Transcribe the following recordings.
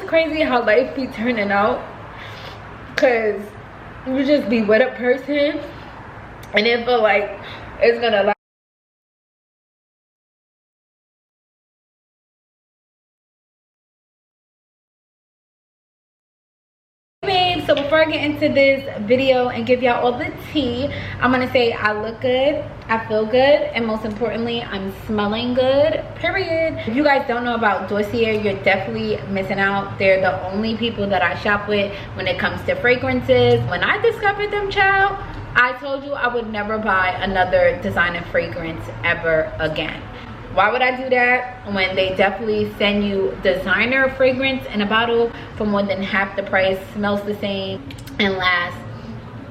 just crazy how life be turning out, because you just be with a person and it feel like it's gonna last. So before I get into this video and give y'all all the tea, I'm gonna say I look good, I feel good, and most importantly, I'm smelling good, period. If you guys don't know about DOSSIER, you're definitely missing out. They're the only people that I shop with when it comes to fragrances. When I discovered them, child, I told you I would never buy another designer fragrance ever again. Why would I do that when they definitely send you designer fragrance in a bottle for more than half the price, smells the same, and lasts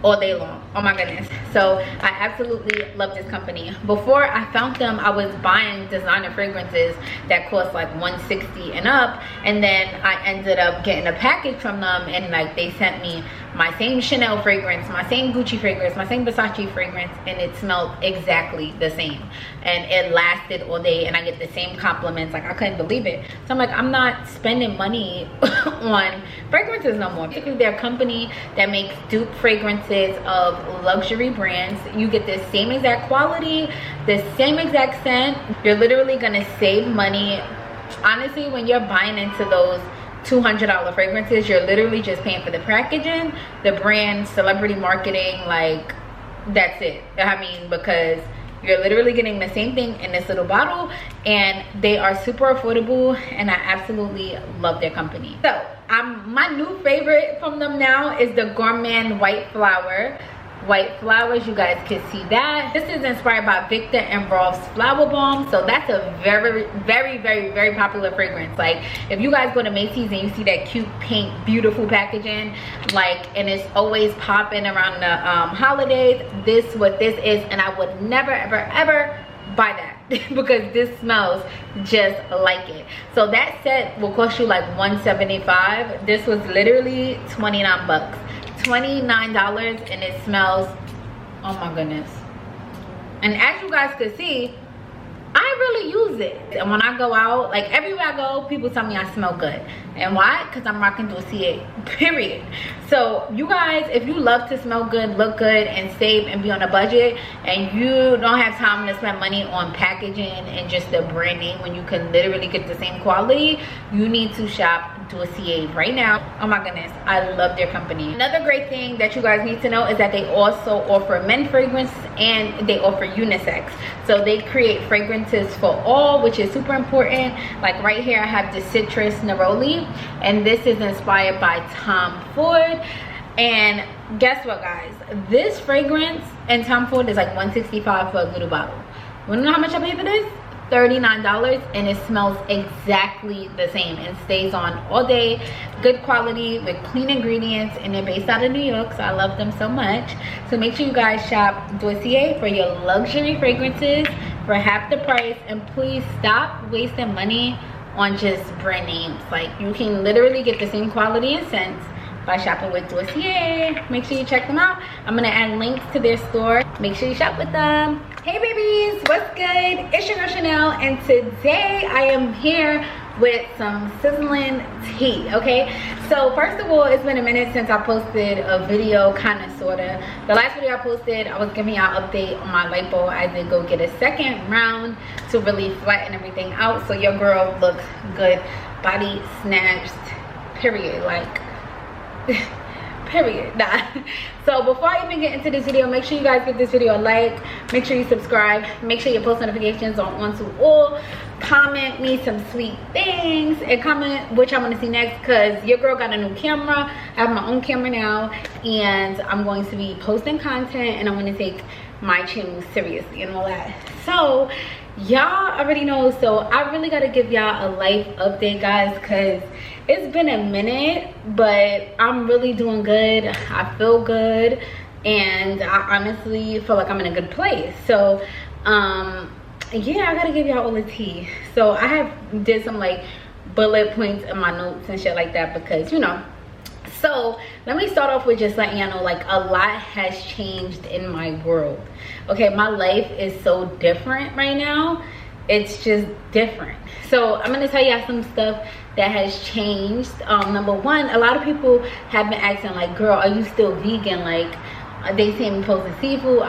all day long? Oh my goodness. So I absolutely love this company. Before I found them, I was buying designer fragrances that cost like $160 and up, and then I ended up getting a package from them, and like they sent me my same Chanel fragrance, my same Gucci fragrance, my same Versace fragrance, and it smelled exactly the same, and it lasted all day, and I get the same compliments. Like, I couldn't believe it. So I'm like, I'm not spending money on fragrances no more. Particularly their company that makes dupe fragrances of luxury brands. You get the same exact quality, the same exact scent. You're literally gonna save money. Honestly, when you're buying into those $200 fragrances, you're literally just paying for the packaging, the brand, celebrity marketing, like that's it. I mean, because you're literally getting the same thing in this little bottle, and they are super affordable, and I absolutely love their company. So my new favorite from them now is the Gourmand White Flower. White flowers, you guys can see that. This is inspired by Victor and Rolf's Flower Bomb. So that's a very popular fragrance. Like, if you guys go to Macy's and you see that cute pink beautiful packaging, like, and it's always popping around the holidays, this what this is, and I would never ever buy that because this smells just like it. So that set will cost you like $175. This was literally 29 bucks. $29, and it smells, oh my goodness. And as you guys can see, I really use it. And when I go out, like everywhere I go, people tell me I smell good. And why? Because I'm rocking DOSSIER, period. So you guys, if you love to smell good, look good, and save and be on a budget, and you don't have time to spend money on packaging and just the brand name when you can literally get the same quality, you need to shop DOSSIER right now. Oh my goodness, I love their company. Another great thing that you guys need to know is that they also offer men fragrance, and they offer unisex. So they create fragrances for all, which is super important. Like right here I have the Citrus Neroli, and this is inspired by Tom Ford. And guess what, guys, this fragrance and Tom Ford is like $165 for a little bottle. Wanna know how much I paid for this? $39, and it smells exactly the same and stays on all day. Good quality with clean ingredients, and they're based out of New York, so I love them so much. So make sure you guys shop DOSSIER for your luxury fragrances for half the price, and please stop wasting money on just brand names. Like, you can literally get the same quality and scents by shopping with DOSSIER. Make sure you check them out. I'm gonna add links to their store. Make sure you shop with them. Hey babies, what's good? It's your girl Chanel, and today I am here with some sizzling tea. Okay, so first of all, it's been a minute since I posted a video, kind of sorta. The last video I posted, I was giving y'all an update on my lipo. I did go get a second round to really flatten everything out, so your girl looks good, body snatched, period. Like period. Nah. So before I even get into this video, make sure you guys give this video a like, make sure you subscribe, make sure your post notifications are on to all, comment me some sweet things, and comment which I want to see next, because your girl got a new camera. I have my own camera now, and I'm going to be posting content, and I'm going to take my channel seriously and all that. So y'all already know, so I really got to give y'all a life update, guys, because it's been a minute, but I'm really doing good. I feel good, and I honestly feel like I'm in a good place. So yeah, I gotta give y'all all the tea. So I have did some like bullet points in my notes and shit like that, because you know. So let me start off with just letting y'all know, like, a lot has changed in my world. Okay, my life is so different right now, it's just different. So I'm gonna tell y'all some stuff that has changed. Number one, a lot of people have been asking like, girl, are you still vegan? Like, they see me posting seafood.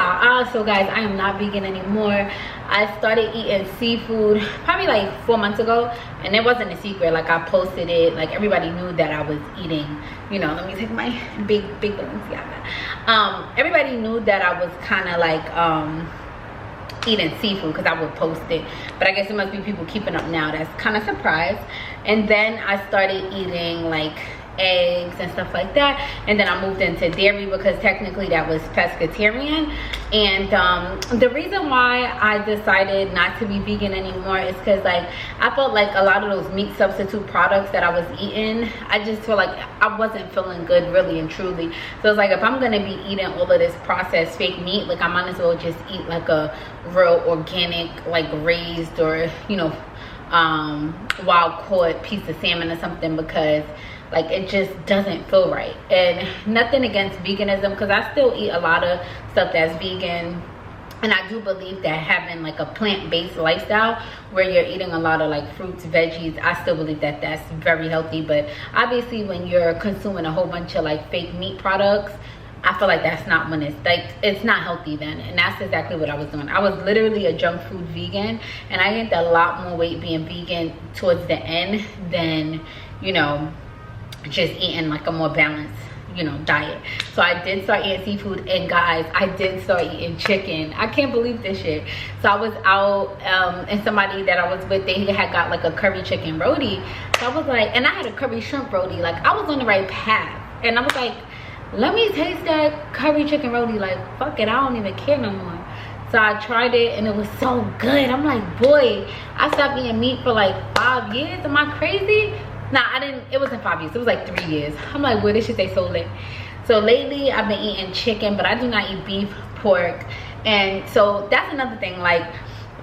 So guys, I am not vegan anymore. I started eating seafood probably like 4 months ago, and it wasn't a secret. Like, I posted it, like everybody knew that I was eating, you know, let me take my big Balenciaga. Everybody knew that I was kind of like eating seafood because I would post it, but I guess it must be people keeping up now that's kind of surprised. And then I started eating like eggs and stuff like that, and then I moved into dairy because technically that was pescatarian. And the reason why I decided not to be vegan anymore is because like I felt like a lot of those meat substitute products that I was eating, I just feel like I wasn't feeling good really and truly. So it's like, if I'm gonna be eating all of this processed fake meat, like I might as well just eat like a real organic, like raised or, you know, wild caught piece of salmon or something, because like it just doesn't feel right. And nothing against veganism, because I still eat a lot of stuff that's vegan, and I do believe that having like a plant-based lifestyle where you're eating a lot of like fruits, veggies, I still believe that that's very healthy. But obviously when you're consuming a whole bunch of like fake meat products, I feel like that's not when it's like, it's not healthy then. And that's exactly what I was doing. I was literally a junk food vegan, and I gained a lot more weight being vegan towards the end than, you know, just eating like a more balanced, you know, diet. So I did start eating seafood, and guys, I did start eating chicken. I can't believe this shit. So I was out and somebody that I was with, they had got like a curry chicken roti. So I was like, and I had a curry shrimp roti. Like, I was on the right path, and I was like, let me taste that curry chicken roti. Like, fuck it, I don't even care no more. So I tried it, and it was so good. I'm like, boy, I stopped eating meat for like 5 years. Am I crazy? Nah, I didn't. It wasn't 5 years. It was like 3 years. I'm like, well, this shit tastes so lit. So lately, I've been eating chicken, but I do not eat beef, pork. And so that's another thing. Like,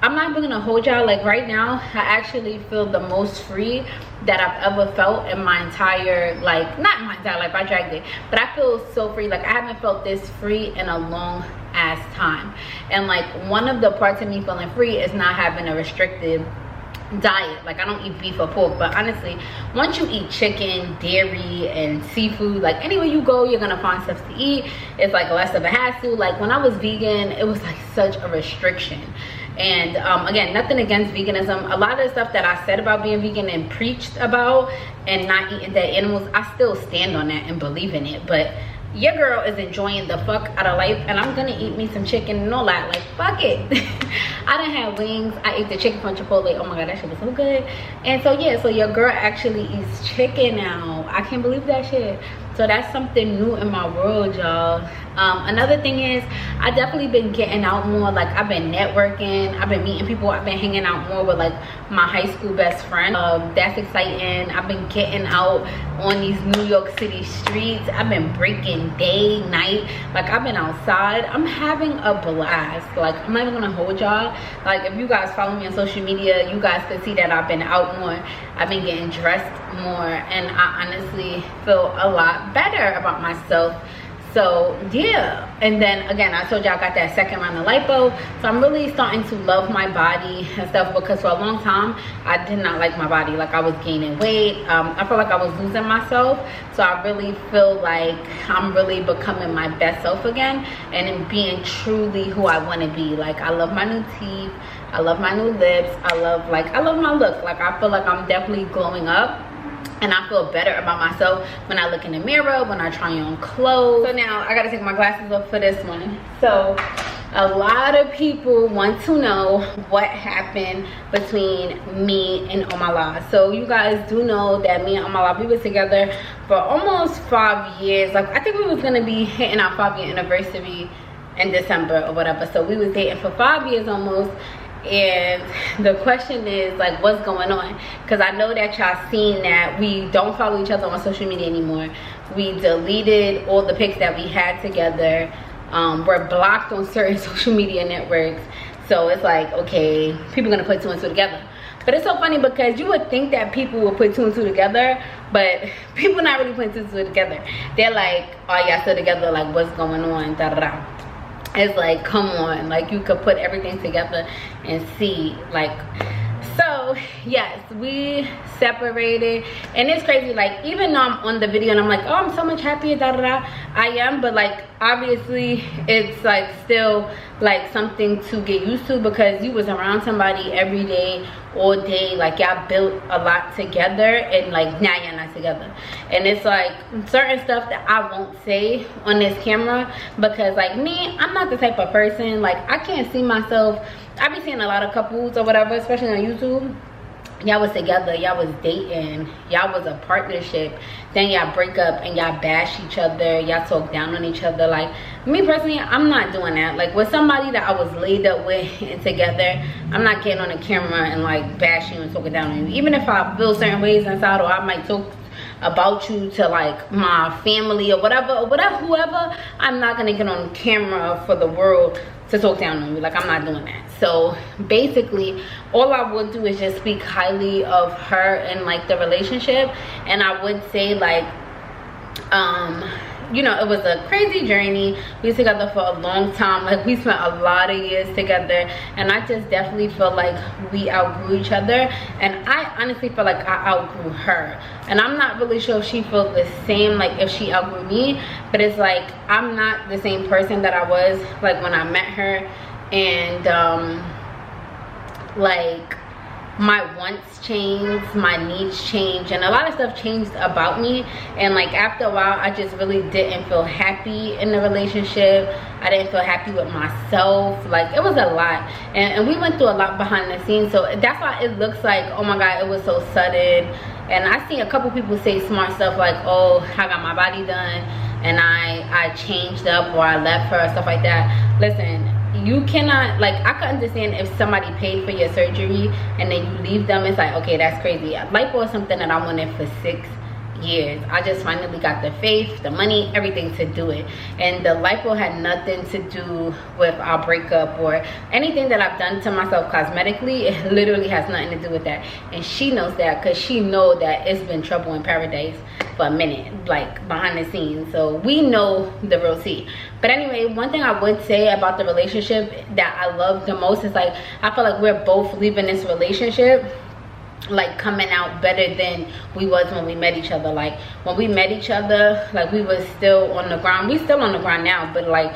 I'm not even gonna hold y'all. Like, right now, I actually feel the most free that I've ever felt in my entire, like, not my entire life, I dragged it, but I feel so free. Like, I haven't felt this free in a long ass time. And like, one of the parts of me feeling free is not having a restricted diet. Like, I don't eat beef or pork, but honestly, once you eat chicken, dairy, and seafood, like anywhere you go, you're gonna find stuff to eat. It's like less of a hassle. Like, when I was vegan, it was like such a restriction. And again, nothing against veganism. A lot of the stuff that I said about being vegan and preached about and not eating dead animals, I still stand on that and believe in it. But your girl is enjoying the fuck out of life, and I'm gonna eat me some chicken and all that. Like, fuck it. I done had wings. I ate the chicken from Chipotle. Oh my god, that shit was so good. And so yeah, so your girl actually eats chicken now. I can't believe that shit. So that's something new in my world, y'all. Another thing is, I definitely been getting out more. Like, I've been networking, I've been meeting people, I've been hanging out more with like my high school best friend. That's exciting. I've been getting out on these New York City streets. I've been breaking day, night. Like, I've been outside. I'm having a blast. Like, I'm not even gonna hold y'all. Like, if you guys follow me on social media, you guys can see that I've been out more. I've been getting dressed more, and I honestly feel a lot better about myself. So yeah, and then again, I told y'all I got that second round of lipo, so I'm really starting to love my body and stuff, because for a long time I did not like my body. Like, I was gaining weight. I felt like I was losing myself. So I really feel like I'm really becoming my best self again, and being truly who I want to be. Like, I love my new teeth, I love my new lips, I love my look. Like, I feel like I'm definitely glowing up, and I feel better about myself when I look in the mirror, when I try on clothes. So now I gotta take my glasses off for this one. So a lot of people want to know what happened between me and Omala. So you guys do know that me and Omala, we were together for almost 5 years. Like, I think we was gonna be hitting our 5-year anniversary in December or whatever. So we was dating for 5 years almost. And the question is, like, what's going on? Because I know that y'all seen that we don't follow each other on social media anymore. We deleted all the pics that we had together. We're blocked on certain social media networks. So it's like, okay, people are gonna put 2 and 2 together. But it's so funny, because you would think that people would put 2 and 2 together, but people not really putting 2 and 2 together. They're like, oh, y'all still together? Like, what's going on? Da da da. it's like, come on, like you could put everything together and see. Like, so yes, we separated, and it's crazy. Like, even though I'm on the video and I'm like, oh, I'm so much happier, da da da, I am, but like obviously it's like still like something to get used to, because you was around somebody every day, all day, like y'all built a lot together, and like now you're not together. And it's like certain stuff that I won't say on this camera, because like me, I'm not the type of person, like I can't see myself. I be seeing a lot of couples or whatever, especially on YouTube. Y'all was together, y'all was dating, y'all was a partnership, then y'all break up and y'all bash each other, y'all talk down on each other. Like, me personally, I'm not doing that. Like, with somebody that I was laid up with and together, I'm not getting on the camera and like bashing you and talking down on you. Even if I feel certain ways inside, or I might talk about you to like my family or whatever, whoever, I'm not gonna get on camera for the world to talk down on you. Like, I'm not doing that. So basically, all I would do is just speak highly of her and like the relationship. And I would say like, you know, it was a crazy journey. We were together for a long time. Like, we spent a lot of years together, and I just definitely feel like we outgrew each other. And I honestly feel like I outgrew her, and I'm not really sure if she feels the same, like if she outgrew me. But it's like, I'm not the same person that I was like when I met her. And like, my wants changed, my needs changed, and a lot of stuff changed about me. And like, after a while, I just really didn't feel happy in the relationship. I didn't feel happy with myself. Like, it was a lot, and we went through a lot behind the scenes. So that's why it looks like, oh my god, it was so sudden. And I see a couple people say smart stuff like, oh, I got my body done and I changed up, or I left her, or stuff like that. Listen, you cannot, like, I could understand if somebody paid for your surgery and then you leave them. It's like, okay, that's crazy. Lipo is something that I wanted for 6 years. I just finally got the faith, the money, everything to do it. And the lipo had nothing to do with our breakup or anything that I've done to myself cosmetically. It literally has nothing to do with that. And she knows that, because she knows that it's been trouble in paradise for a minute, like behind the scenes. So we know the real tea. But anyway, one thing I would say about the relationship that I love the most is, like, I feel like we're both leaving this relationship like coming out better than we was when we met each other. Like, when we met each other, like, we was still on the ground. We still on the ground now, but like,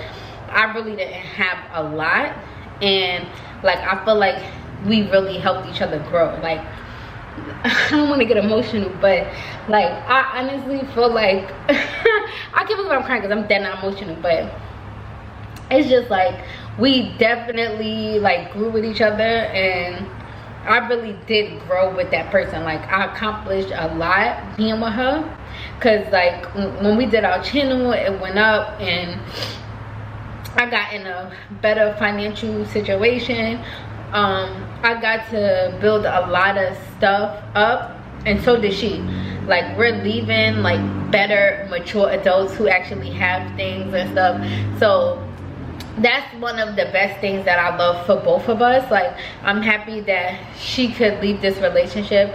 I really didn't have a lot. And like, I feel like we really helped each other grow. Like, I don't want to get emotional, but like, I honestly feel like I can't believe I'm crying because I'm dead not emotional, but it's just like, we definitely like grew with each other, and I really did grow with that person. Like, I accomplished a lot being with her, because like when we did our channel, it went up, and I got in a better financial situation. I got to build a lot of stuff up, and so did she. Like, we're leaving like better, mature adults who actually have things and stuff. So that's one of the best things that I love for both of us. Like, I'm happy that she could leave this relationship,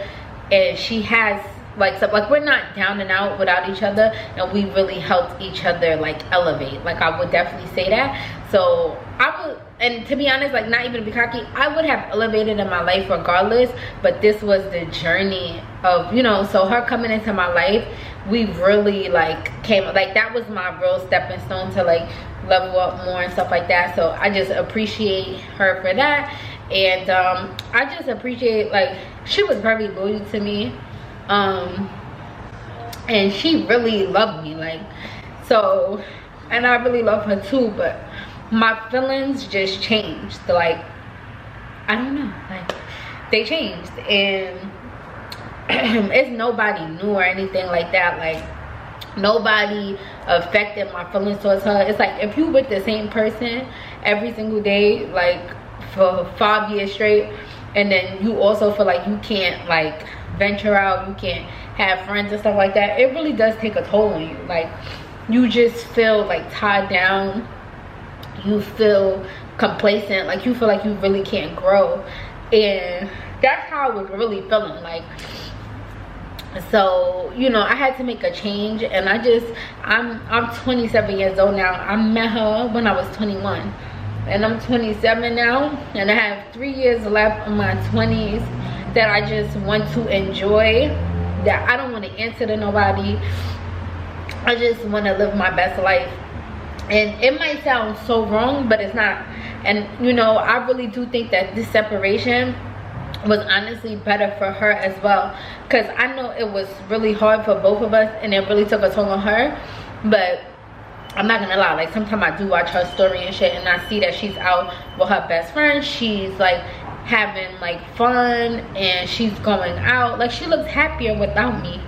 and she has like, so, like, we're not down and out without each other, and we really helped each other like elevate. Like, I would definitely say that. So I would, and to be honest, like, not even to be cocky, I would have elevated in my life regardless, but this was the journey of, you know, so her coming into my life, we really like came, like, that was my real stepping stone to like level up more and stuff like that. So I just appreciate her for that. And I just appreciate, like, she was very loyal to me, and she really loved me, like, so, and I really love her too. But my feelings just changed. Like, I don't know, like, they changed. And it's nobody new or anything like that. Like, nobody affected my feelings towards her. It's like, if you with the same person every single day, like for 5 years straight, and then you also feel like you can't like venture out, you can't have friends and stuff like that, it really does take a toll on you. Like, you just feel like tied down, you feel complacent, like you feel like you really can't grow. And that's how I was really feeling. Like, So you know, I had to make a change, and I'm 27 years old now. I met her when I was 21, and I'm 27 now, and I have 3 years left in my 20s that I just want to enjoy, that I don't want to answer to nobody. I just want to live my best life. And it might sound so wrong, but it's not. And you know, I really do think that this separation was honestly better for her as well, because I know it was really hard for both of us, and it really took a toll on her. But I'm not gonna lie, like sometimes I do watch her story and shit, and I see that she's out with her best friend. She's like having like fun, and she's going out, like she looks happier without me,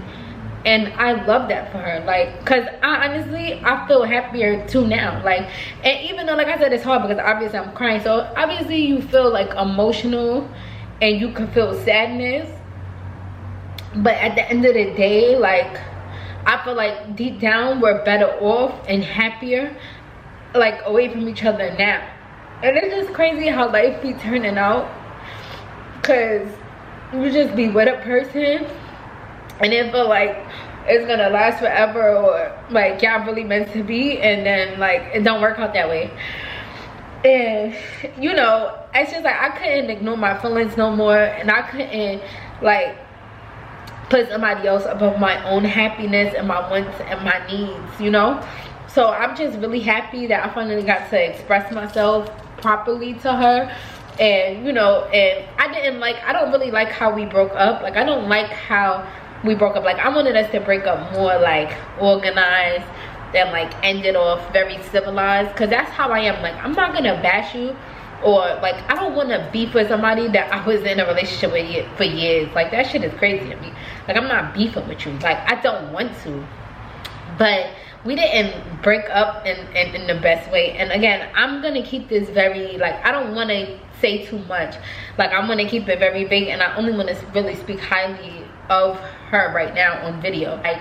and I love that for her. Like, because I honestly, I feel happier too now. Like, and even though, like I said, it's hard because obviously I'm crying, so obviously you feel like emotional and you can feel sadness, but at the end of the day, like I feel like deep down we're better off and happier, like away from each other now. And it's just crazy how life be turning out, because you just be with a person and it feel like it's gonna last forever, or like y'all really meant to be, and then like it don't work out that way. And you know, it's just like I couldn't ignore my feelings no more, and I couldn't like put somebody else above my own happiness and my wants and my needs, you know. So I'm just really happy that I finally got to express myself properly to her. And you know, and I don't really like how we broke up. Like, I don't like how we broke up. Like, I wanted us to break up more like organized and like end it off very civilized, because that's how I am. Like, I'm not gonna bash you, or like I don't want to beef with somebody that I was in a relationship with for years. Like, that shit is crazy to me. Like, I'm not beefing with you. Like, I don't want to, but we didn't break up in the best way. And again, I'm gonna keep this very, like, I don't want to say too much. Like, I'm gonna keep it very vague, and I only want to really speak highly of her right now on video. Like,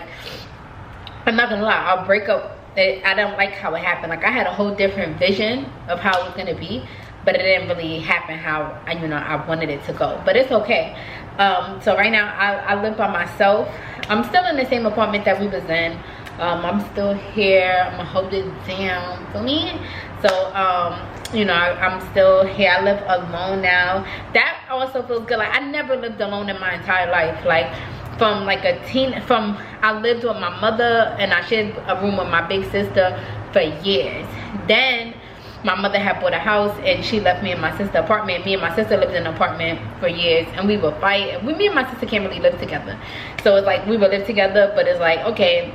I'm not gonna lie, I'll break up. I don't like how it happened. Like, I had a whole different vision of how it was gonna be, but it didn't really happen how I wanted it to go. But it's okay. So right now I live by myself. I'm still in the same apartment that we was in. I'm still here. I'm gonna hold it down for me. So you know, I'm still here. I live alone now. That also feels good. Like, I never lived alone in my entire life. Like, from like I lived with my mother, and I shared a room with my big sister for years. Then my mother had bought a house, and she left me in my sister's apartment. Me and my sister lived in an apartment for years, and we would fight. Me and my sister can't really live together, so it's like we would live together, but it's like, okay.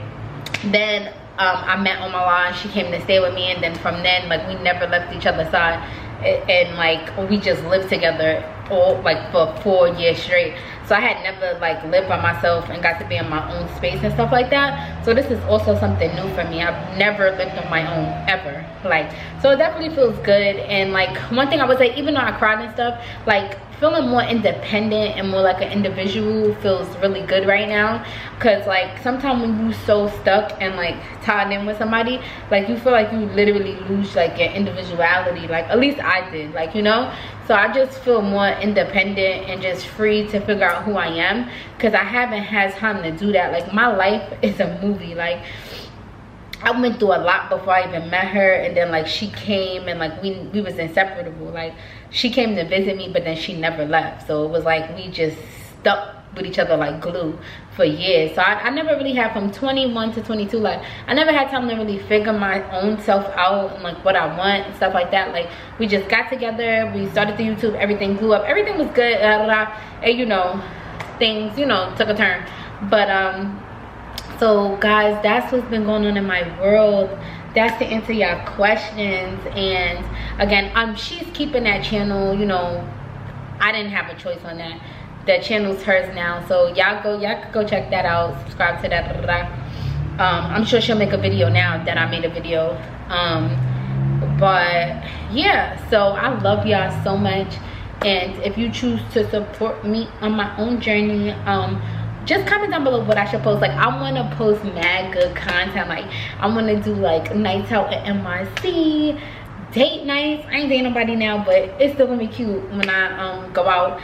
Then I met Omala, and she came to stay with me, and then from then, like, we never left each other's side, and like we just lived together all like for 4 years straight. So I had never like lived by myself and got to be in my own space and stuff like that. So this is also something new for me. I've never lived on my own ever. Like, so it definitely feels good. And like, one thing I would say, even though I cried and stuff, like, feeling more independent and more like an individual feels really good right now. Because like, sometimes when you so stuck and like tied in with somebody, like, you feel like you literally lose like your individuality. Like, at least I did, like, you know. So I just feel more independent and just free to figure out who I am, because I haven't had time to do that. Like, my life is a movie. Like, I went through a lot before I even met her, and then like she came, and like we was inseparable. Like, she came to visit me, but then she never left. So it was like we just stuck with each other like glue for years. So I never really had, from 21 to 22, like, I never had time to really figure my own self out and like what I want and stuff like that. Like, we just got together, we started the YouTube, everything blew up, everything was good, and you know, things, you know, took a turn. But so guys, that's what's been going on in my world. That's to answer y'all questions. And again, she's keeping that channel. You know, I didn't have a choice on that. The channel's hers now, so y'all could go check that out, subscribe to that. I'm sure she'll make a video now that I made a video. But yeah, so I love y'all so much. And if you choose to support me on my own journey, just comment down below what I should post. Like, I want to post mad good content. Like, I want to do like nights out at NYC, date nights. I ain't dating nobody now, but it's still gonna be cute when I go out.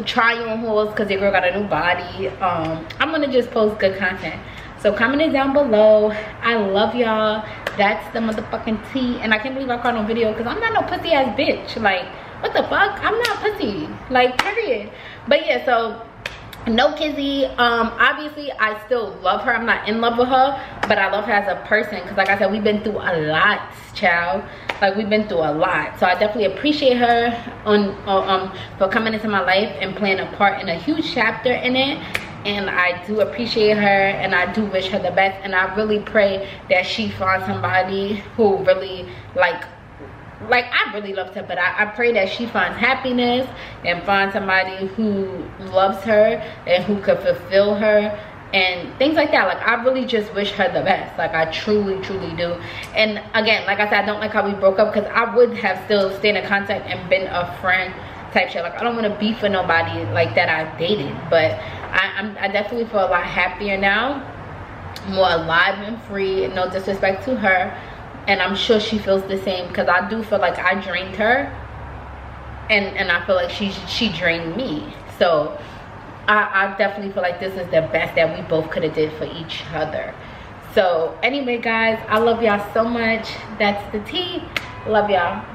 try on hauls because your girl got a new body. I'm gonna just post good content. So comment it down below. I love y'all. That's the motherfucking tea. And I can't believe I caught on video because I'm not no pussy ass bitch. Like, what the fuck? I'm not pussy. Like, period. But yeah, so no Kizzy. Obviously I still love her. I'm not in love with her, but I love her as a person because, like I said, we've been through a lot, child. Like, we've been through a lot. So I definitely appreciate her for coming into my life and playing a part in a huge chapter in it. And I do appreciate her, and I do wish her the best. And I really pray that she finds somebody who really like I really loved her, but I pray that she finds happiness and finds somebody who loves her and who could fulfill her and things like that. Like, I really just wish her the best. Like, I truly do. And again, like I said, I don't like how we broke up because I would have still stayed in contact and been a friend type shit. Like, I don't want to beef with nobody like that I dated, but I definitely feel a lot happier now, more alive and free. No disrespect to her, and I'm sure she feels the same because I do feel like I drained her, and I feel like she drained me. So I definitely feel like this is the best that we both could have did for each other. So anyway, guys, I love y'all so much. That's the tea. Love y'all.